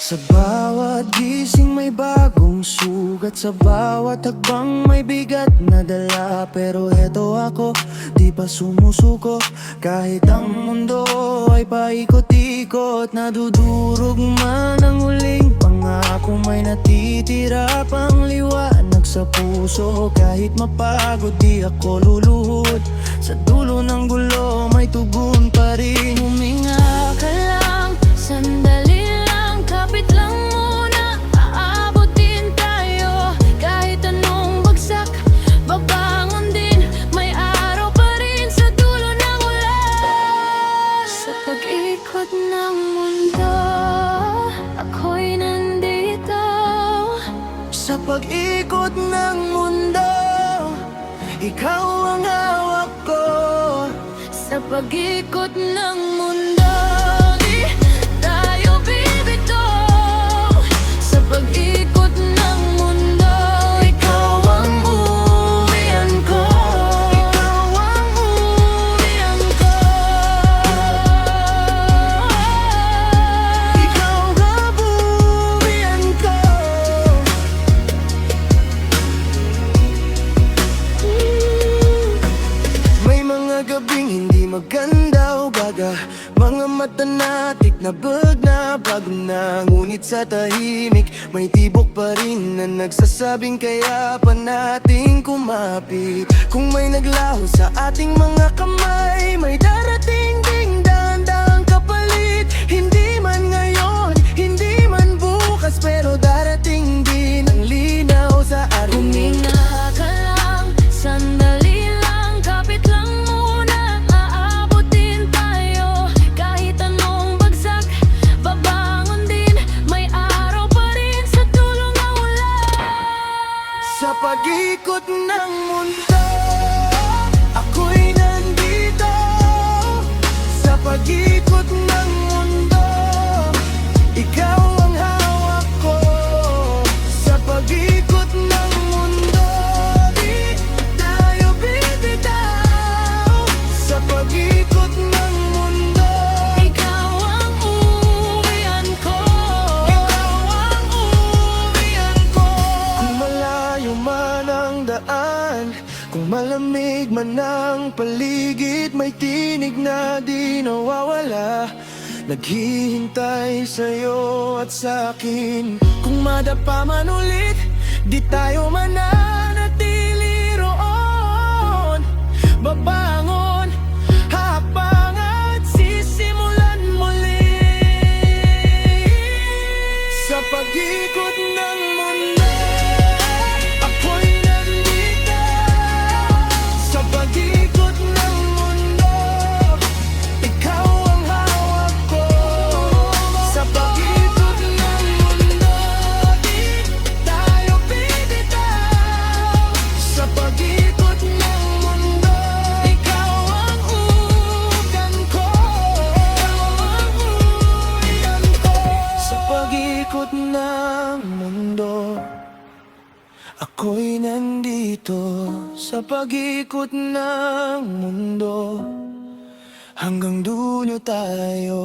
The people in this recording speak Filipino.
Sa bawat gising may bagong sugat, sa bawat hakbang may bigat na dala. Pero heto ako, di pa sumusuko, kahit ang mundo ay paikot-ikot. Nadudurog man ang huling pangako, may natitira pang liwanag sa puso. Kahit mapagod di ako luluhod, sa dulo ng gulo may tugon pa rin. Huminga ka lang, sandali lang, kapit lang muna, aabutin tayo. Kahit anong bagsak, babangon din, may araw pa rin sa dulo ng ulan. Sa pag-ikot ng mundo, ako'y nandito. Sa pag-ikot ng mundo, ikaw ang hawak ko. Sa pag-ikot ng mundo, di tayo bibito. Sa pag-ikot ng mundo, ikaw ang uwian ko. Ikaw ang uwian ko. Ikaw ang uwian ko. May mga gabing hindi maganda o baga, mga mata natik na bag na bago na. Ngunit sa tahimik may tibok pa rin na nagsasabing kaya pa nating kumapit. Kung may naglaho sa ating mga kamay, may darating ding dahan-dahang kapalit. Hindi man ngayon, hindi man bukas, pero darating din ang linaw sa araw. Huminga ka lang, sandali lang, kapit lang muna, aabutin tayo. Kahit anong bagsak, babangon din, may araw pa rin sa dulo ng ulan. Sa pag-ikot ng mundo, ako'y nandito. Sa pag-ikot ng mundo, ikaw ang hawak ko. Sa pag-ikot ng mundo, di tayo bibitaw. Sa pag-ikot ng mundo, Ikaw ang uwian ko. ikaw ang uwian ko. Kung malayo man ang daan, kung malamig man ang paligid, may tinig na di nawawala, naghihintay sa'yo at sa'kin. Kung madapa man ulit, di tayo mananatili roon. Babangon, hakbang at sisimulan muli. Sa pag-ikot ng mundo, ako'y nandito. Sa pag-ikot ng mundo, ikaw ang hawak ko. Sa pag-ikot ng mundo, di tayo bibitaw. Sa pag-ikot ng mundo, ikaw ang ugan ko. Ikaw ang uwian ko. Sa pag-ikot ng mundo, ako'y nandito. Sa pag-ikot ng mundo, hanggang dulo tayo.